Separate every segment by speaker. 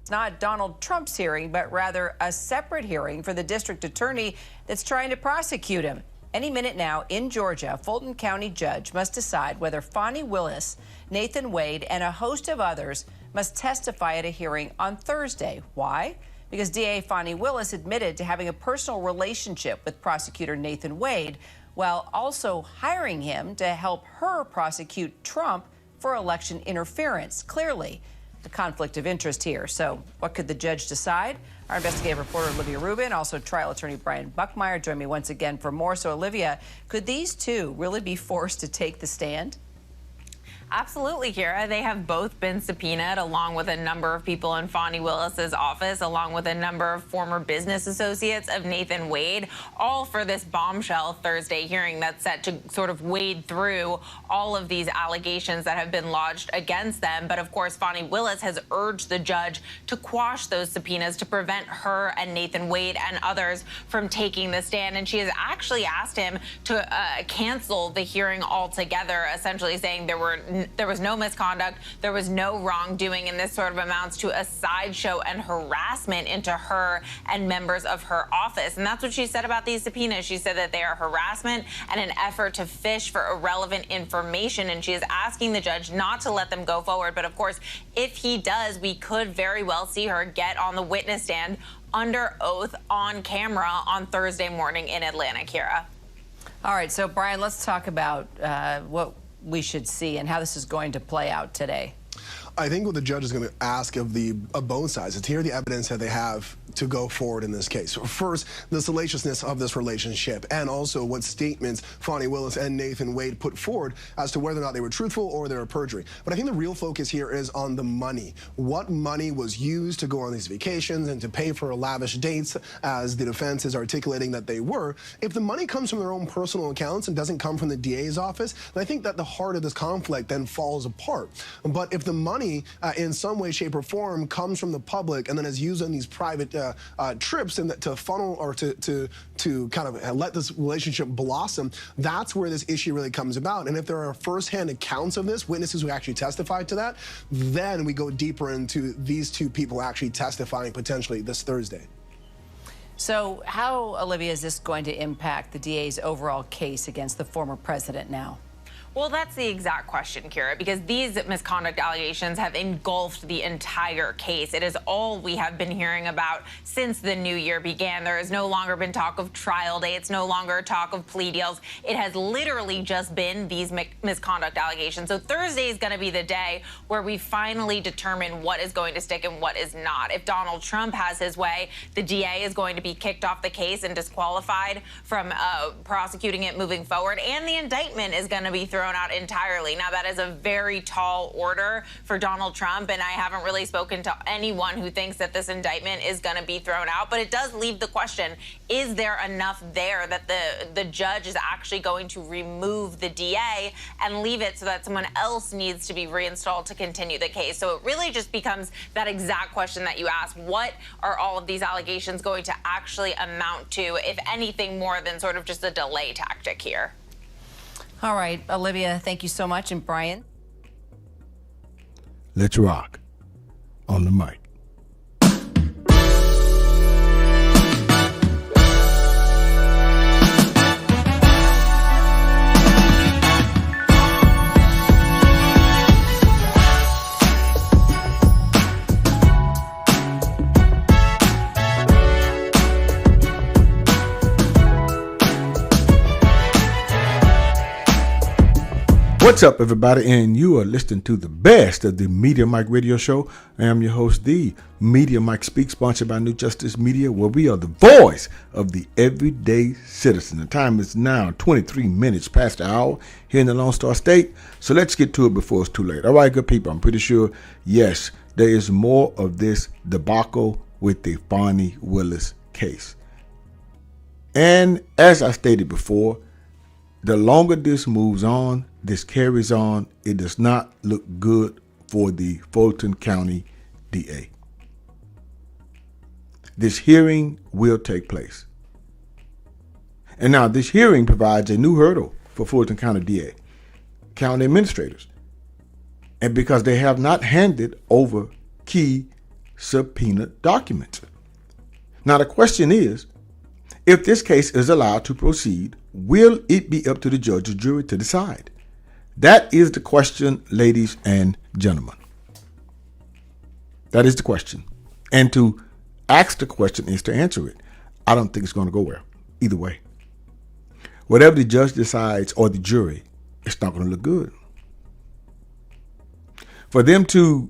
Speaker 1: It's not Donald Trump's hearing, but rather a separate hearing for the district attorney that's trying to prosecute him. Any minute now in Georgia, a Fulton County judge must decide whether Fani Willis, Nathan Wade, and a host of others must testify at a hearing on Thursday. Why? Because DA Fani Willis admitted to having a personal relationship with prosecutor Nathan Wade, while also hiring him to help her prosecute Trump for election interference. Clearly, the conflict of interest here. So what could the judge decide? Our investigative reporter Olivia Rubin, also trial attorney Brian Buckmeyer, join me once again for more. So Olivia, could these two really be forced to take the stand?
Speaker 2: Absolutely, Kira. They have both been subpoenaed, along with a number of people in Fani Willis's office, along with a number of former business associates of Nathan Wade, all for this bombshell Thursday hearing that's set to sort of wade through all of these allegations that have been lodged against them. But of course, Fani Willis has urged the judge to quash those subpoenas to prevent her and Nathan Wade and others from taking the stand. And she has actually asked him to cancel the hearing altogether, essentially saying there was no misconduct, there was no wrongdoing, and this sort of amounts to a sideshow and harassment into her and members of her office. And that's what she said about these subpoenas. She said that they are harassment and an effort to fish for irrelevant information, and she is asking the judge not to let them go forward. But of course, if he does, we could very well see her get on the witness stand under oath on camera on Thursday morning in Atlanta, Kira.
Speaker 1: All right, so Brian, let's talk about what we should see and how this is going to play out today.
Speaker 3: I think what the judge is going to ask of both sides is to hear the evidence that they have to go forward in this case. First, the salaciousness of this relationship, and also what statements Fani Willis and Nathan Wade put forward as to whether or not they were truthful or they were perjury. But I think the real focus here is on the money. What money was used to go on these vacations and to pay for lavish dates, as the defense is articulating that they were. If the money comes from their own personal accounts and doesn't come from the DA's office, then I think that the heart of this conflict then falls apart. But if the money in some way, shape, or form comes from the public and then is used on these private trips and to funnel or to kind of let this relationship blossom, that's where this issue really comes about. And if there are firsthand accounts of this, witnesses who actually testified to that, then we go deeper into these two people actually testifying potentially this Thursday.
Speaker 1: So how, Olivia, is this going to impact the DA's overall case against the former president now?
Speaker 2: Well, that's the exact question, Kira, because these misconduct allegations have engulfed the entire case. It is all we have been hearing about since the new year began. There has no longer been talk of trial dates, no longer talk of plea deals. It has literally just been these misconduct allegations. So Thursday is going to be the day where we finally determine what is going to stick and what is not. If Donald Trump has his way, the DA is going to be kicked off the case and disqualified from prosecuting it moving forward, and the indictment is going to be thrown out entirely. Now, that is a very tall order for Donald Trump, and I haven't really spoken to anyone who thinks that this indictment is going to be thrown out, but it does leave the question, is there enough there that the judge is actually going to remove the DA and leave it so that someone else needs to be reinstalled to continue the case? So it really just becomes that exact question that you asked. What are all of these allegations going to actually amount to, if anything more than sort of just a delay tactic here?
Speaker 1: All right, Olivia, thank you so much. And Brian?
Speaker 4: Let's rock on the mic. What's up, everybody? And you are listening to the best of the Media Mike Radio Show. I am your host, the Media Mike Speak, sponsored by New Justice Media, where we are the voice of the everyday citizen. The time is now 23 minutes past the hour here in the Lone Star State. So let's get to it before it's too late. All right, good people, I'm pretty sure, yes, there is more of this debacle with the Fani Willis case. And as I stated before, the longer this moves on, this carries on, it does not look good for the Fulton County DA. This hearing will take place. And now this hearing provides a new hurdle for Fulton County DA, county administrators. And because they have not handed over key subpoenaed documents. Now the question is, if this case is allowed to proceed, will it be up to the judge or jury to decide? That is the question, ladies and gentlemen. That is the question. And to ask the question is to answer it. I don't think it's going to go well either way. Whatever the judge decides or the jury, it's not going to look good. For them to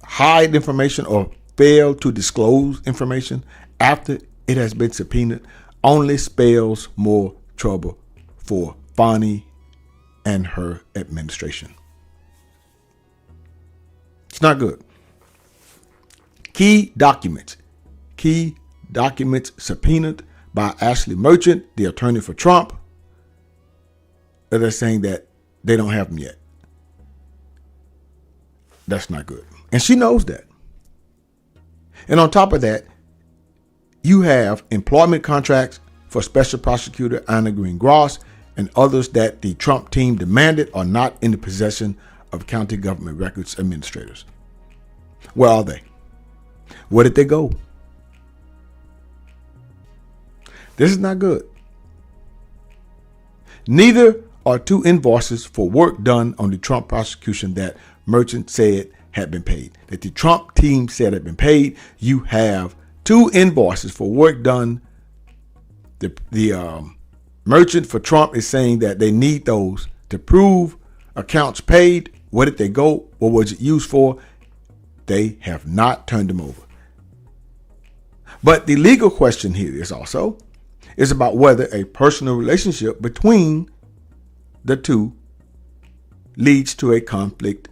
Speaker 4: hide information or fail to disclose information after it has been subpoenaed only spells more trouble for Fani and her administration. It's not good. Key documents subpoenaed by Ashley Merchant, the attorney for Trump. They're saying that they don't have them yet. That's not good. And she knows that. And on top of that, you have employment contracts for Special Prosecutor Anna Green Gross and others that the Trump team demanded are not in the possession of county government records administrators. Where are they? Where did they go? This is not good. Neither are two invoices for work done on the Trump prosecution that Merchant said had been paid, that the Trump team said had been paid. You have two invoices for work done. The Merchant for Trump is saying that they need those to prove accounts paid. Where did they go? What was it used for? They have not turned them over. But the legal question here is about whether a personal relationship between the two leads to a conflict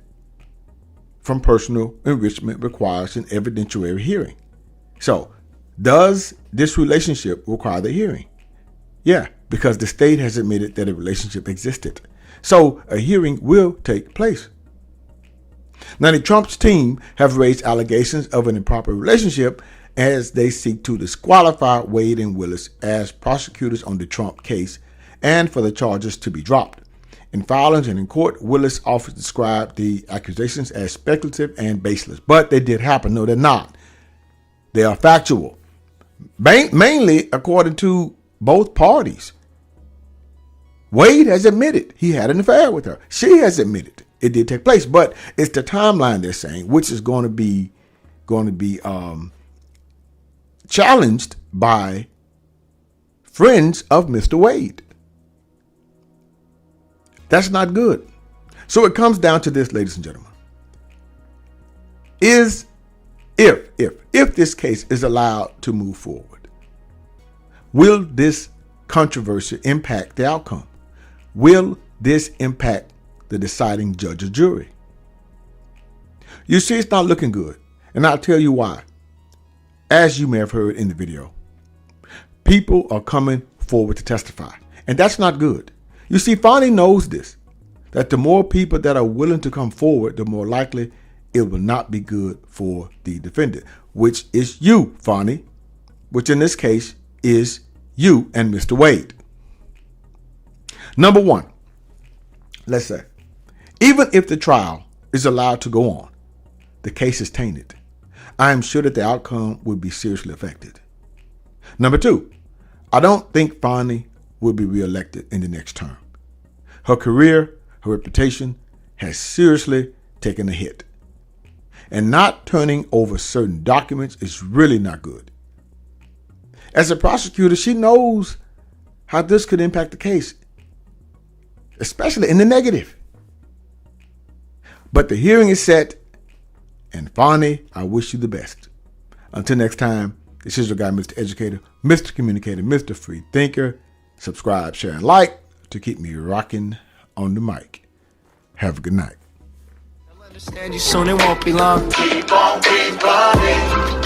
Speaker 4: from personal enrichment requires an evidentiary hearing. So, does this relationship require the hearing? Yeah, because the state has admitted that a relationship existed. So, a hearing will take place. Now, the Trump's team have raised allegations of an improper relationship as they seek to disqualify Wade and Willis as prosecutors on the Trump case and for the charges to be dropped. In filings and in court, Willis' office described the accusations as speculative and baseless, but they did happen. No, they're not. They are factual, mainly according to both parties. Wade has admitted he had an affair with her. She has admitted it did take place, but it's the timeline they're saying, which is going to be challenged by friends of Mr. Wade. That's not good. So it comes down to this, ladies and gentlemen. If this case is allowed to move forward, will this controversy impact the outcome? Will this impact the deciding judge or jury? You see, it's not looking good. And I'll tell you why. As you may have heard in the video, people are coming forward to testify. And that's not good. You see, Fani knows this, that the more people that are willing to come forward, the more likely it will not be good for the defendant, which is you, Fani, which in this case is you and Mr. Wade. Number one, let's say, even if the trial is allowed to go on, the case is tainted. I am sure that the outcome would be seriously affected. Number two, I don't think Fani will be reelected in the next term. Her career, her reputation has seriously taken a hit. And not turning over certain documents is really not good. As a prosecutor, she knows how this could impact the case, especially in the negative. But the hearing is set, and Fani, I wish you the best. Until next time, this is your guy, Mr. Educator, Mr. Communicator, Mr. Free Thinker. Subscribe, share, and like to keep me rocking on the mic. Have a good night.
Speaker 5: I'll understand you soon, it won't be long. Keep on, keep running.